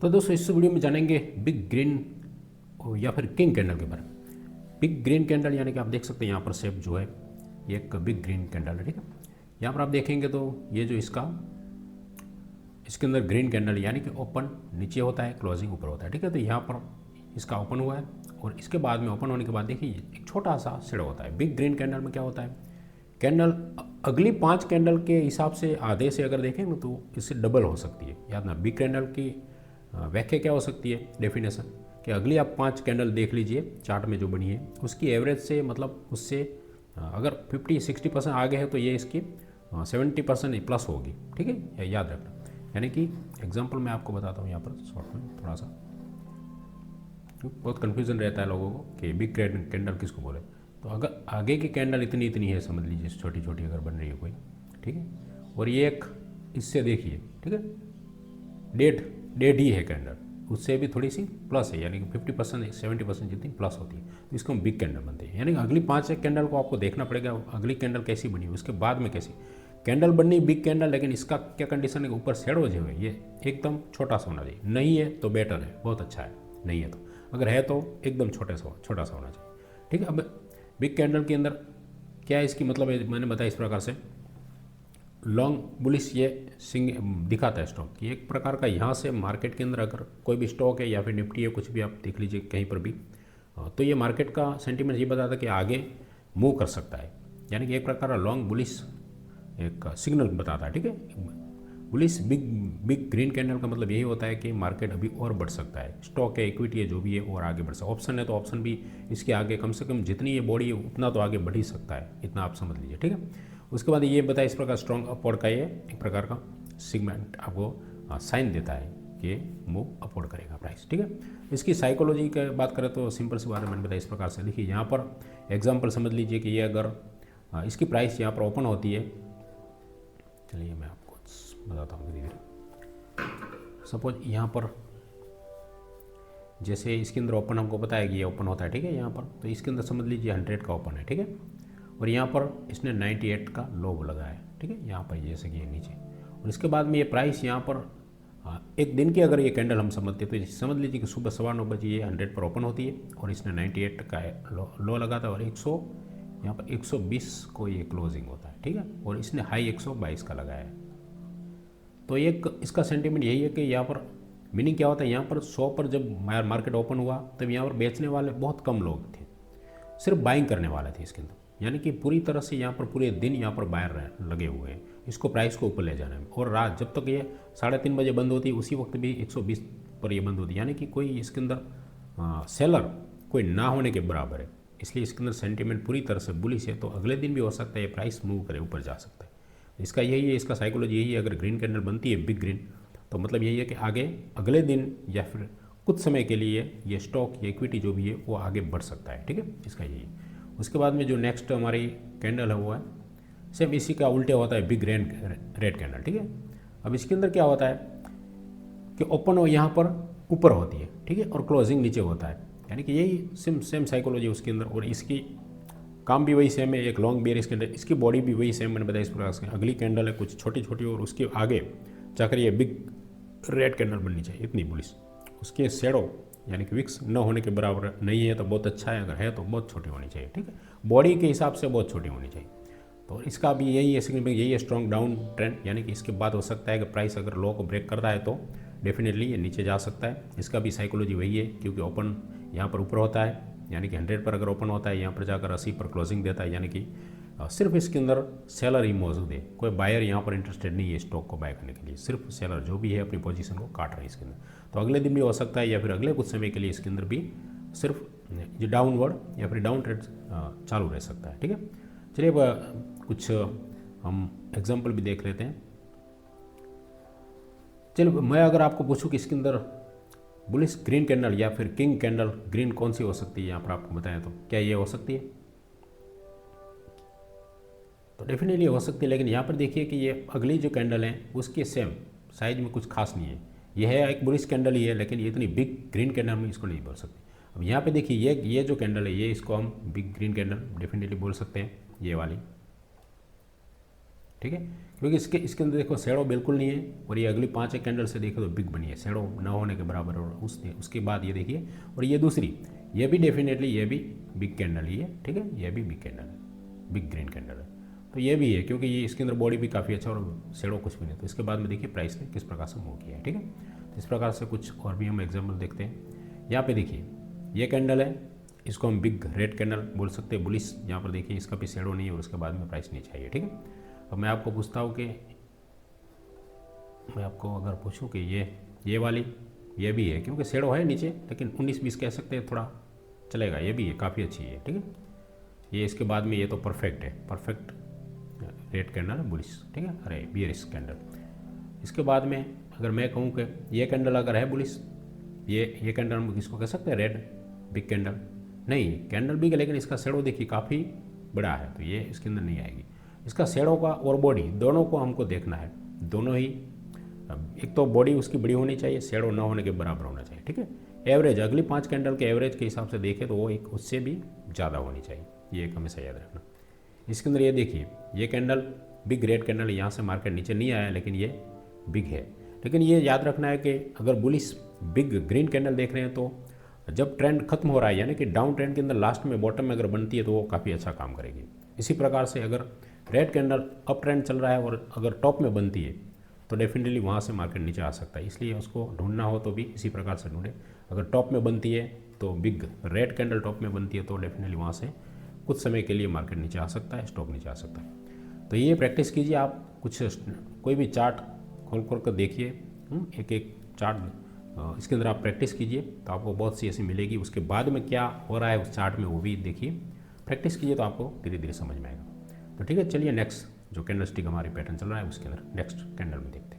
तो दोस्तों इस वीडियो में जानेंगे बिग ग्रीन या फिर किंग कैंडल के बारे में। बिग ग्रीन कैंडल यानी कि आप देख सकते हैं यहाँ पर शेप जो है ये एक बिग ग्रीन कैंडल है, ठीक है। यहाँ पर आप देखेंगे तो ये जो इसके अंदर ग्रीन कैंडल यानी कि ओपन नीचे होता है, क्लोजिंग ऊपर होता है, ठीक है। तो यहाँ पर इसका ओपन हुआ है और इसके बाद में ओपन होने के बाद देखिए एक छोटा सा शेडो होता है। बिग ग्रीन कैंडल में क्या होता है, कैंडल अगली 5 कैंडल के हिसाब से आधे से अगर देखें तो इससे डबल हो सकती है। याद ना, बिग कैंडल की व्याख्या क्या हो सकती है, डेफिनेशन, कि अगली आप 5 कैंडल देख लीजिए चार्ट में जो बनी है उसकी एवरेज से, मतलब उससे अगर 50-60% आगे है तो ये इसकी 70% प्लस होगी, ठीक है, याद रखना। यानी कि एग्जांपल मैं आपको बताता हूँ यहाँ पर शॉर्ट में थोड़ा सा, बहुत कन्फ्यूज़न रहता है लोगों को कि बिग कैंडल किसको बोले। तो अगर आगे की कैंडल इतनी इतनी है समझ लीजिए, छोटी छोटी अगर बन रही है कोई, ठीक है, और ये एक इससे देखिए, ठीक है, डेढ़ ही है कैंडल, उससे भी थोड़ी सी प्लस है, यानी कि 50% 70% जितनी प्लस होती है, तो इसको हम बिग कैंडल बनते हैं। यानी कि अगली 5 कैंडल को आपको देखना पड़ेगा, अगली कैंडल कैसी बनी, उसके बाद में कैसी कैंडल बननी बिग कैंडल। लेकिन इसका क्या कंडीशन है, ऊपर शेडो जो है ये एकदम छोटा सा होना चाहिए, नहीं है तो बेटर है, बहुत अच्छा है, नहीं है तो, अगर है तो एकदम छोटा सा होना चाहिए, ठीक है। अब बिग कैंडल के अंदर क्या है, इसकी मतलब है मैंने बताया इस प्रकार से, लॉन्ग बुलिश ये दिखाता है स्टॉक की एक प्रकार का। यहाँ से मार्केट के अंदर अगर कोई भी स्टॉक है या फिर निफ्टी है, कुछ भी आप देख लीजिए कहीं पर भी, तो ये मार्केट का सेंटीमेंट ये बताता है कि आगे मूव कर सकता है, यानी कि एक प्रकार का लॉन्ग बुलिश एक सिग्नल बताता है, ठीक है। बुलिश बिग ग्रीन कैंडल का मतलब यही होता है कि मार्केट अभी और बढ़ सकता है, स्टॉक है, इक्विटी है, जो भी है और आगे बढ़ सकता है। ऑप्शन है तो ऑप्शन भी इसके आगे कम से कम जितनी ये बॉडी है उतना तो आगे बढ़ ही सकता है, इतना आप समझ लीजिए, ठीक है। उसके बाद ये बताया इस प्रकार स्ट्रॉन्ग अपवर्ड का ये एक प्रकार का सिगमेंट आपको साइन देता है कि मूव अपवर्ड करेगा प्राइस, ठीक है। इसकी साइकोलॉजी की बात करें तो सिंपल सी बात है, मैंने बताया इस प्रकार से। देखिए यहाँ पर एग्जाम्पल समझ लीजिए कि ये अगर इसकी प्राइस यहाँ पर ओपन होती है, चलिए मैं आपको बताता हूँ धीरे धीरे। सपोज यहाँ पर जैसे इसके अंदर ओपन हमको पता है कि ये ओपन होता है, ठीक है, यहाँ पर तो इसके अंदर समझ लीजिए 100 का ओपन है, ठीक है, और यहाँ पर इसने 98 का लो लगाया है, ठीक है, यहाँ पर जैसे कि ये नीचे, और इसके बाद में ये प्राइस यहाँ पर एक दिन की अगर ये कैंडल हम समझते तो समझ लीजिए कि सुबह 9:15 बजे ये 100 पर ओपन होती है और इसने 98 का लो लगाता है और 100 यहाँ पर 120 को ये क्लोजिंग होता है, ठीक है, और इसने हाई 122 का लगाया है। तो एक इसका सेंटीमेंट यही है कि यहाँ पर मीनिंग क्या होता है, यहाँ पर 100 पर जब मार्केट ओपन हुआ तब यहाँ पर बेचने वाले बहुत कम लोग थे, सिर्फ बाइंग करने वाले थे इसके अंदर, यानी कि पूरी तरह से यहाँ पर पूरे दिन यहाँ पर बायर लगे हुए हैं इसको प्राइस को ऊपर ले जाने में। और रात जब तक ये 3:30 बजे बंद होती है उसी वक्त भी 120 पर ये बंद होती है, यानी कि कोई इसके अंदर सेलर कोई ना होने के बराबर है, इसलिए इसके अंदर सेंटीमेंट पूरी तरह से बुलिश है। तो अगले दिन भी हो सकता है ये प्राइस मूव करे, ऊपर जा सकता है। इसका यही है, इसका साइकोलॉजी यही है। अगर ग्रीन कैंडल बनती है बिग ग्रीन तो मतलब यही है कि आगे अगले दिन या फिर कुछ समय के लिए ये स्टॉक या इक्विटी जो भी है वो आगे बढ़ सकता है, ठीक है, इसका यही है। उसके बाद में जो नेक्स्ट हमारी कैंडल है वो है सेम इसी का उल्टे होता है, बिग रेड कैंडल, ठीक है। अब इसके अंदर क्या होता है कि ओपन यहाँ पर ऊपर होती है, ठीक है, और क्लोजिंग नीचे होता है, यानी कि यही सेम साइकोलॉजी उसके अंदर। और इसकी काम भी वही सेम है, एक लॉन्ग बेयर इसके अंदर, इसकी बॉडी भी वही सेम, मैंने बताया इस प्रकार से। अगली कैंडल है कुछ छोटी छोटी और उसके आगे जाकर ये बिग रेड कैंडल बननी चाहिए, इतनी बुलिश। उसके शेडो यानी कि विक्स न होने के बराबर नहीं है तो बहुत अच्छा है, अगर है तो बहुत छोटी होनी चाहिए, ठीक है, बॉडी के हिसाब से बहुत छोटी होनी चाहिए। तो इसका भी यही है सिग्निफिकेंस, यही है स्ट्रॉन्ग डाउन ट्रेंड, यानी कि इसके बाद हो सकता है कि प्राइस अगर लो को ब्रेक करता है तो डेफिनेटली ये नीचे जा सकता है। इसका भी साइकोलॉजी वही है, क्योंकि ओपन यहाँ पर ऊपर होता है, यानी कि 100 पर अगर ओपन होता है यहाँ पर जाकर 80 पर क्लोजिंग देता है, यानी कि सिर्फ इसके अंदर सेलर ही मौजूद है, कोई बायर यहाँ पर इंटरेस्टेड नहीं है स्टॉक को बाय करने के लिए, सिर्फ सेलर जो भी है अपनी पोजीशन को काट रहा है इसके अंदर। तो अगले दिन भी हो सकता है या फिर अगले कुछ समय के लिए इसके अंदर भी सिर्फ ये डाउनवर्ड या फिर डाउन ट्रेड चालू रह सकता है, ठीक है। चलिए अब कुछ हम एग्जाम्पल भी देख लेते हैं। चलिए मैं अगर आपको पूछूं कि इसके अंदर बुलिश ग्रीन कैंडल या फिर किंग कैंडल ग्रीन कौन सी हो सकती है, यहाँ पर आपको बताएं तो क्या ये हो सकती है, तो डेफिनेटली हो सकती है। लेकिन यहाँ पर देखिए कि ये अगली जो कैंडल है उसके सेम साइज में कुछ खास नहीं है, ये है एक बुलिश कैंडल ही है, लेकिन ये इतनी बिग ग्रीन कैंडल में इसको नहीं बोल सकते। अब यहाँ पे देखिए ये जो कैंडल है ये इसको हम बिग ग्रीन कैंडल डेफिनेटली बोल सकते हैं, ये वाली, ठीक है, क्योंकि इसके अंदर देखो शेडो बिल्कुल नहीं है, और ये अगली 5 एक कैंडल से देखो तो बिग बनी है, शेडो न होने के बराबर। और उसके बाद ये देखिए, और ये दूसरी, ये भी डेफिनेटली ये भी बिग कैंडल ही है, ठीक है, ये भी बिग कैंडल है, बिग ग्रीन कैंडल है, तो ये भी है, क्योंकि ये इसके अंदर बॉडी भी काफ़ी अच्छा और शेडो कुछ भी नहीं। तो इसके बाद में देखिए प्राइस ने किस प्रकार से मूव किया है, ठीक है। तो इस प्रकार से कुछ और भी हम एग्जाम्पल देखते हैं। यहाँ पे देखिए ये कैंडल है, इसको हम बिग रेड कैंडल बोल सकते हैं, बुलिश। यहाँ पर देखिए इसका भी शेडो नहीं है और उसके बाद में प्राइस नीचे आई है, ठीक है। अब मैं आपको पूछता हूँ कि मैं आपको अगर पूछूं कि ये वाली ये भी है, क्योंकि शेडो है नीचे, लेकिन 19-20 कह सकते हैं, थोड़ा चलेगा, ये भी है, काफ़ी अच्छी है, ठीक है। ये इसके बाद में ये तो परफेक्ट है, परफेक्ट रेड कैंडल बुलिश, ठीक है, अरे बियरिश कैंडल। इसके बाद में अगर मैं कहूँ कि ये कैंडल अगर है बुलिश, ये कैंडल हम किसको कह सकते हैं, रेड बिग कैंडल। नहीं, कैंडल बिग है, लेकिन इसका शेडो देखिए काफ़ी बड़ा है, तो ये इसके अंदर नहीं आएगी। इसका शेडो का और बॉडी दोनों को हमको देखना है, दोनों ही, एक तो बॉडी उसकी बड़ी होनी चाहिए, शेडो ना होने के बराबर होना चाहिए, ठीक है। एवरेज अगली 5 कैंडल के एवरेज के हिसाब से देखें तो वो एक उससे भी ज़्यादा होनी चाहिए, ये एक हमेशा याद रखना। इसके अंदर ये देखिए ये कैंडल बिग रेड कैंडल, यहाँ से मार्केट नीचे नहीं आया, लेकिन ये बिग है। लेकिन ये याद रखना है कि अगर बुलिश बिग ग्रीन कैंडल देख रहे हैं तो जब ट्रेंड खत्म हो रहा है, यानी कि डाउन ट्रेंड के अंदर लास्ट में बॉटम में अगर बनती है तो वो काफ़ी अच्छा काम करेगी। इसी प्रकार से अगर रेड कैंडल अप ट्रेंड चल रहा है और अगर टॉप में बनती है तो डेफिनेटली वहाँ से मार्केट नीचे आ सकता है, इसलिए उसको ढूंढना हो तो भी इसी प्रकार से ढूंढे। अगर टॉप में बनती है तो बिग रेड कैंडल टॉप में बनती है तो डेफिनेटली वहाँ से कुछ समय के लिए मार्केट नीचे आ सकता है, स्टॉक नीचे आ सकता है। तो ये प्रैक्टिस कीजिए आप, कुछ कोई भी चार्ट खोल कर देखिए, एक एक चार्ट इसके अंदर आप प्रैक्टिस कीजिए तो आपको बहुत सी ऐसी मिलेगी। उसके बाद में क्या हो रहा है उस चार्ट में वो भी देखिए, प्रैक्टिस कीजिए तो आपको धीरे धीरे समझ में आएगा। तो ठीक है, चलिए नेक्स्ट जो कैंडल स्टिक हमारी पैटर्न चल रहा है उसके अंदर नेक्स्ट कैंडल में देखते हैं।